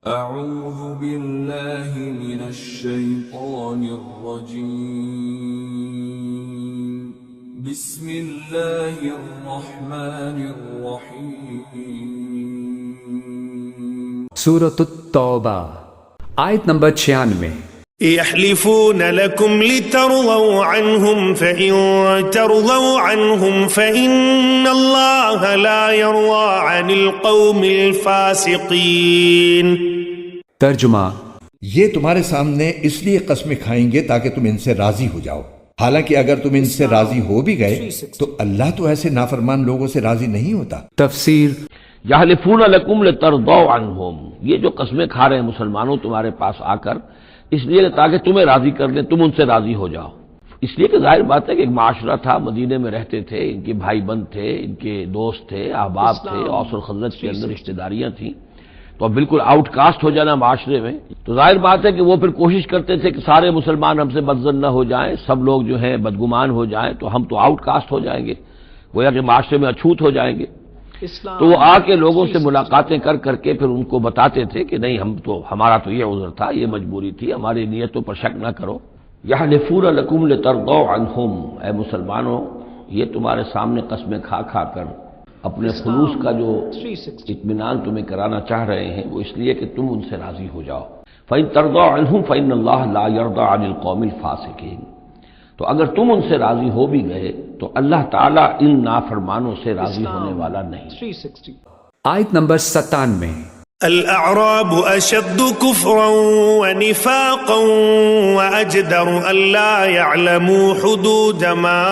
اعوذ باللہ من الشیطان الرجیم بسم اللہ الرحمن الرحیم سورۃ التوبہ آیت نمبر 96۔ يحلفون لكم لترضوا عنهم فإن ترضوا عنهم فإن الله لا يرضى عن القوم الفاسقين۔ ترجمہ: یہ تمہارے سامنے اس لیے قسمیں کھائیں گے تاکہ تم ان سے راضی ہو جاؤ، حالانکہ اگر تم ان سے راضی ہو بھی گئے تو اللہ تو ایسے نافرمان لوگوں سے راضی نہیں ہوتا۔ تفسیر: یحلفون لکم لترضوا عنہم، یہ جو قسمیں کھا رہے ہیں مسلمانوں تمہارے پاس آ کر، اس لیے تاکہ تمہیں راضی کر دیں، تم ان سے راضی ہو جاؤ۔ اس لیے کہ ظاہر بات ہے کہ ایک معاشرہ تھا، مدینے میں رہتے تھے، ان کے بھائی بند تھے، ان کے دوست تھے، احباب تھے، اوس اور خزرج کے اندر رشتہ داریاں تھیں، تو اب بالکل آؤٹ کاسٹ ہو جانا معاشرے میں، تو ظاہر بات ہے کہ وہ پھر کوشش کرتے تھے کہ سارے مسلمان ہم سے بدظن نہ ہو جائیں، سب لوگ جو ہیں بدگمان ہو جائیں، تو ہم تو آؤٹ کاسٹ ہو جائیں گے، گویا کہ معاشرے میں اچھوت ہو جائیں گے۔ تو وہ آ کے لوگوں سے ملاقاتیں کر کر کے پھر ان کو بتاتے تھے کہ نہیں، ہمارا تو یہ عذر تھا، یہ مجبوری تھی، ہماری نیتوں پر شک نہ کرو۔ یحلفون لکم لترضوا عنہم، اے مسلمانوں یہ تمہارے سامنے قسمیں کھا کھا کر اپنے خلوص کا جو اطمینان تمہیں کرانا چاہ رہے ہیں، وہ اس لیے کہ تم ان سے راضی ہو جاؤ۔ فإن ترضوا عنہم فإن اللہ لا يرضى عن القوم الفاسقین، تو اگر تم ان سے راضی ہو بھی گئے تو اللہ تعالیٰ ان نافرمانوں سے راضی ہونے والا نہیں۔ آیت نمبر 97۔ الأعراب أشد كفرا ونفاقا وأجدر ألا يعلموا حدود ما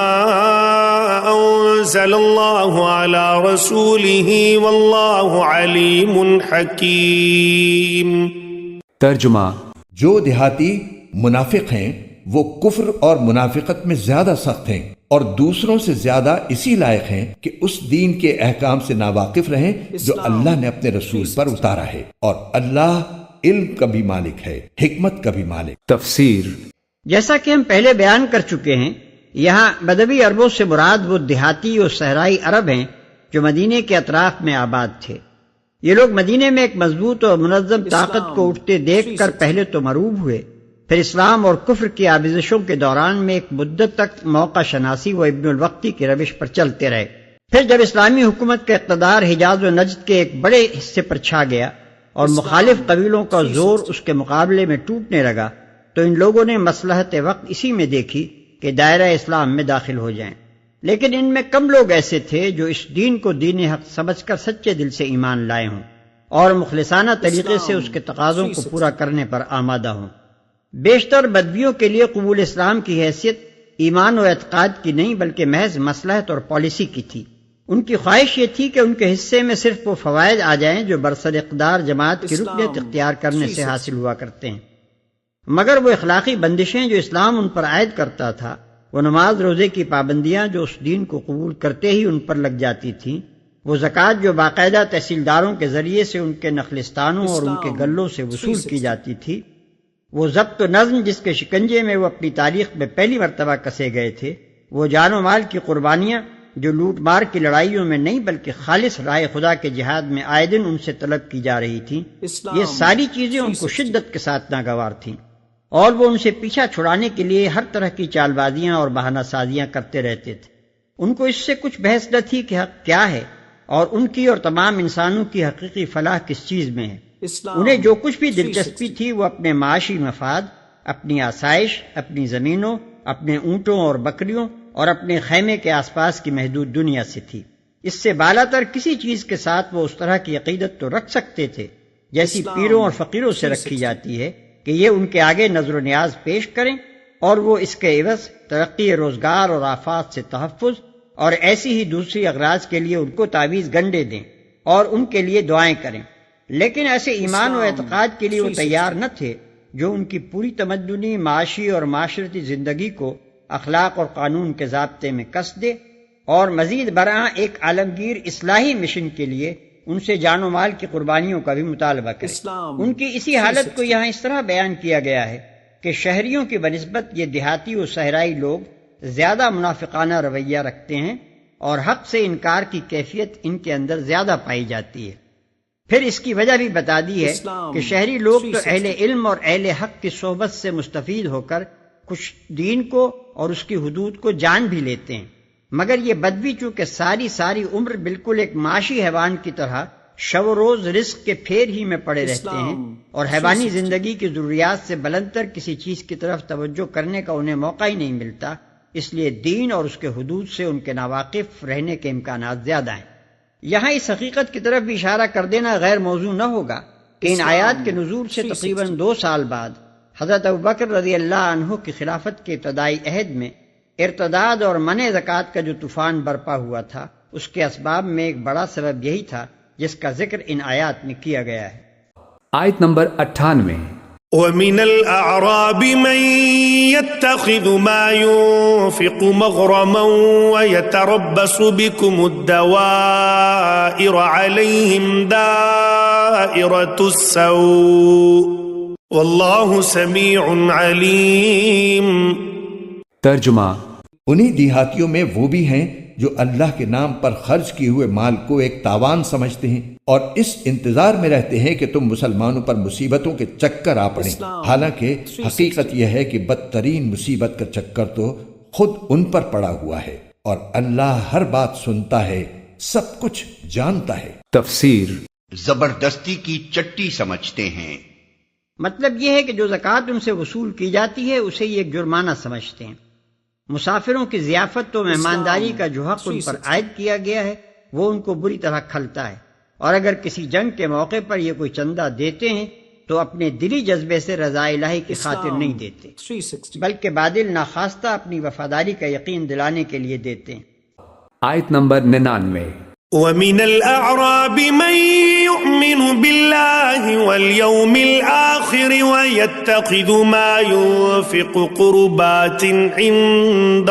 أنزل الله على رسوله والله عليم حكيم۔ ترجمہ: جو دیہاتی منافق ہیں وہ کفر اور منافقت میں زیادہ سخت ہیں اور دوسروں سے زیادہ اسی لائق ہیں کہ اس دین کے احکام سے ناواقف رہیں جو اللہ نے اپنے رسول پر اتارا ہے، اور اللہ علم کا بھی مالک ہے، حکمت کا بھی مالک۔ تفسیر: جیسا کہ ہم پہلے بیان کر چکے ہیں، یہاں بدوی عربوں سے مراد وہ دیہاتی اور صحرائی عرب ہیں جو مدینے کے اطراف میں آباد تھے۔ یہ لوگ مدینے میں ایک مضبوط اور منظم طاقت کو اٹھتے دیکھ کر پہلے تو مروب ہوئے، پھر اسلام اور کفر کی آمیزشوں کے دوران میں ایک مدت تک موقع شناسی و ابن الوقتی کی روش پر چلتے رہے۔ پھر جب اسلامی حکومت کا اقتدار حجاز و نجد کے ایک بڑے حصے پر چھا گیا اور مخالف قبیلوں کا زور اس کے مقابلے میں ٹوٹنے لگا، تو ان لوگوں نے مصلحت وقت اسی میں دیکھی کہ دائرہ اسلام میں داخل ہو جائیں۔ لیکن ان میں کم لوگ ایسے تھے جو اس دین کو دین حق سمجھ کر سچے دل سے ایمان لائے ہوں اور مخلصانہ طریقے سے اس کے تقاضوں کو پورا کرنے پر آمادہ ہوں۔ بیشتر بدویوں کے لیے قبول اسلام کی حیثیت ایمان و اعتقاد کی نہیں بلکہ محض مصلحت اور پالیسی کی تھی۔ ان کی خواہش یہ تھی کہ ان کے حصے میں صرف وہ فوائد آ جائیں جو برسر اقتدار جماعت کی رکنیت اختیار کرنے سے حاصل ہوا کرتے ہیں، مگر وہ اخلاقی بندشیں جو اسلام ان پر عائد کرتا تھا، وہ نماز روزے کی پابندیاں جو اس دین کو قبول کرتے ہی ان پر لگ جاتی تھیں، وہ زکوٰۃ جو باقاعدہ تحصیلداروں کے ذریعے سے ان کے نخلستانوں اور ان کے گلوں سے وصول کی جاتی تھی، وہ ضبط و نظم جس کے شکنجے میں وہ اپنی تاریخ میں پہلی مرتبہ کسے گئے تھے، وہ جان و مال کی قربانیاں جو لوٹ مار کی لڑائیوں میں نہیں بلکہ خالص راہ خدا کے جہاد میں آئے دن ان سے طلب کی جا رہی تھیں، یہ ساری چیزیں ان کو شدت کے ساتھ ناگوار تھیں، اور وہ ان سے پیچھا چھڑانے کے لیے ہر طرح کی چال بازیاں اور بہانہ سازیاں کرتے رہتے تھے۔ ان کو اس سے کچھ بحث نہ تھی کہ حق کیا ہے اور ان کی اور تمام انسانوں کی حقیقی فلاح کس چیز میں ہے۔ انہیں جو کچھ بھی دلچسپی تھی وہ اپنے معاشی مفاد، اپنی آسائش، اپنی زمینوں، اپنے اونٹوں اور بکریوں اور اپنے خیمے کے آس پاس کی محدود دنیا سے تھی۔ اس سے بالاتر کسی چیز کے ساتھ وہ اس طرح کی عقیدت تو رکھ سکتے تھے جیسی پیروں اور فقیروں سے رکھی جاتی ہے کہ یہ ان کے آگے نظر و نیاز پیش کریں اور وہ اس کے عوض ترقی روزگار اور آفات سے تحفظ اور ایسی ہی دوسری اغراض کے لیے ان کو تعویذ گنڈے دیں اور ان کے لیے دعائیں کریں۔ لیکن ایسے ایمان و اعتقاد کے لیے وہ تیار نہ تھے جو ان کی پوری تمدنی، معاشی اور معاشرتی زندگی کو اخلاق اور قانون کے ضابطے میں کس دے، اور مزید برآں ایک عالمگیر اصلاحی مشن کے لیے ان سے جان و مال کی قربانیوں کا بھی مطالبہ کرے۔ ان کی اسی حالت کو یہاں اس طرح بیان کیا گیا ہے کہ شہریوں کی بنسبت یہ دیہاتی و صحرائی لوگ زیادہ منافقانہ رویہ رکھتے ہیں اور حق سے انکار کی کیفیت ان کے اندر زیادہ پائی جاتی ہے۔ پھر اس کی وجہ بھی بتا دی ہے کہ شہری لوگ تو اہل علم اور اہل حق کی صحبت سے مستفید ہو کر کچھ دین کو اور اس کی حدود کو جان بھی لیتے ہیں، مگر یہ بدوی چونکہ ساری عمر بالکل ایک معاشی حیوان کی طرح شب و روز رزق کے پھیر ہی میں پڑے رہتے ہیں اور حیوانی زندگی کی ضروریات سے بلندتر کسی چیز کی طرف توجہ کرنے کا انہیں موقع ہی نہیں ملتا، اس لیے دین اور اس کے حدود سے ان کے ناواقف رہنے کے امکانات زیادہ ہیں۔ یہاں اس حقیقت کی طرف بھی اشارہ کر دینا غیر موضوع نہ ہوگا کہ ان آیات کے نزول سے تقریباً 2 سال بعد حضرت ابوبکر رضی اللہ عنہ کی خلافت کے ابتدائی عہد میں ارتداد اور منع زکوٰۃ کا جو طوفان برپا ہوا تھا، اس کے اسباب میں ایک بڑا سبب یہی تھا جس کا ذکر ان آیات میں کیا گیا ہے۔ آیت نمبر 98۔ ومن الأعراب من يتخذ ما ينفق مغرما ويتربص بكم الدوائر عليهم دائرة السوء والله سميع عليم۔ ترجمہ: انہی دیہاتیوں میں وہ بھی ہیں جو اللہ کے نام پر خرچ کیے ہوئے مال کو ایک تاوان سمجھتے ہیں اور اس انتظار میں رہتے ہیں کہ تم مسلمانوں پر مصیبتوں کے چکر آ پڑیں، حالانکہ حقیقت یہ ہے کہ بدترین مصیبت کا چکر تو خود ان پر پڑا ہوا ہے، اور اللہ ہر بات سنتا ہے، سب کچھ جانتا ہے۔ تفسیر: زبردستی کی چٹی سمجھتے ہیں۔ مطلب یہ ہے کہ جو زکوٰۃ ان سے وصول کی جاتی ہے اسے یہ ایک جرمانہ سمجھتے ہیں۔ مسافروں کی ضیافت و مہمانداری کا جو حق ان پر عائد کیا گیا ہے وہ ان کو بری طرح کھلتا ہے، اور اگر کسی جنگ کے موقع پر یہ کوئی چندہ دیتے ہیں تو اپنے دلی جذبے سے رضا الہی کی خاطر نہیں دیتے، بلکہ بادل ناخواستہ اپنی وفاداری کا یقین دلانے کے لیے دیتے ہیں۔ آیت نمبر 99۔ ومن الأعراب من يؤمن بالله واليوم الآخر ويتخذ ما ينفق قربات عند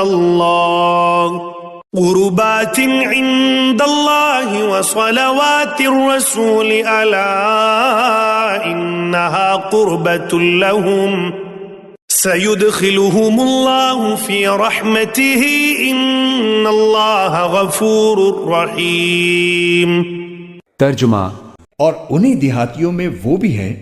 الله وصلوات الرسول ألا إنها قربة لهم سيدخلهم الله في رحمته إن الله غفور رحيم۔ ترجمہ: اور انہی دیہاتیوں میں وہ بھی ہیں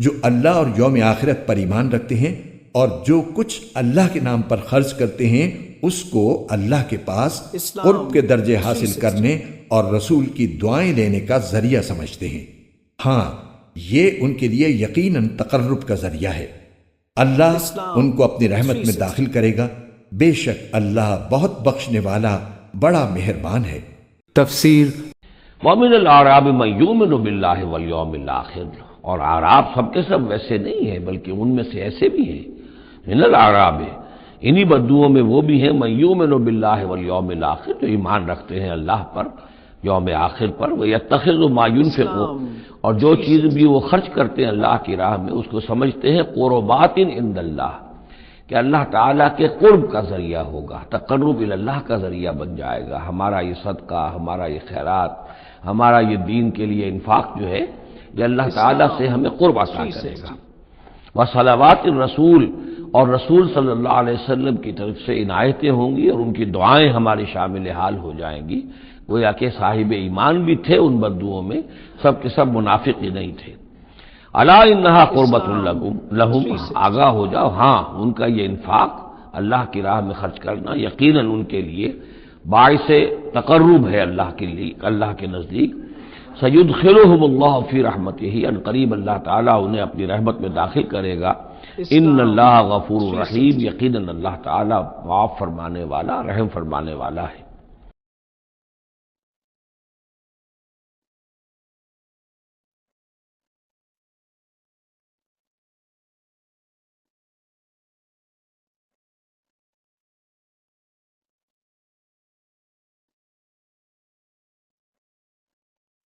جو اللہ اور یوم آخرت پر ایمان رکھتے ہیں اور جو کچھ اللہ کے نام پر خرچ کرتے ہیں اس کو اللہ کے پاس قرب کے درجے حاصل کرنے اور رسول کی دعائیں لینے کا ذریعہ سمجھتے ہیں۔ ہاں، یہ ان کے لیے یقیناً تقرب کا ذریعہ ہے۔ اللہ ان کو اپنی رحمت میں داخل کرے گا، بے شک اللہ بہت بخشنے والا بڑا مہربان ہے۔ تفسیر: ومن الأعراب من يؤمن بالله واليوم الآخر، اور اعراب سب کے سب ویسے نہیں ہیں بلکہ ان میں سے ایسے بھی ہیں۔ من الأعراب، انہی بدوؤں میں وہ بھی ہیں من یؤمن بالله والیوم الآخر، جو ایمان رکھتے ہیں اللہ پر، یوم آخر پر، ویتخذ ما ينفق، اور جو چیز بھی وہ خرچ کرتے ہیں اللہ کی راہ میں اس کو سمجھتے ہیں قربات عند اللہ، کہ اللہ تعالیٰ کے قرب کا ذریعہ ہوگا، تقرب اللہ کا ذریعہ بن جائے گا۔ ہمارا یہ صدقہ، ہمارا یہ خیرات، ہمارا یہ دین کے لیے انفاق جو ہے یہ اللہ تعالیٰ سے ہمیں قرب عطا کرے گا۔ وصلوات الرسول، اور رسول صلی اللہ علیہ وسلم کی طرف سے عنایتیں ہوں گی اور ان کی دعائیں ہماری شامل حال ہو جائیں گی۔ گویا کہ صاحب ایمان بھی تھے ان بدوؤں میں، سب کے سب منافق ہی نہیں تھے۔ الا انہا قربۃ لہم، آگاہ ہو جاؤ، ہاں ان کا یہ انفاق اللہ کی راہ میں خرچ کرنا یقیناً ان کے لیے باعث تقرب ہے اللہ کے لیے، اللہ کے نزدیک۔ سیدخلہم اللہ فی رحمتہ، ان قریب اللہ تعالیٰ انہیں اپنی رحمت میں داخل کرے گا۔ ان اللہ غفور رحیم، یقیناً اللہ تعالیٰ معاف فرمانے والا، رحم فرمانے والا ہے۔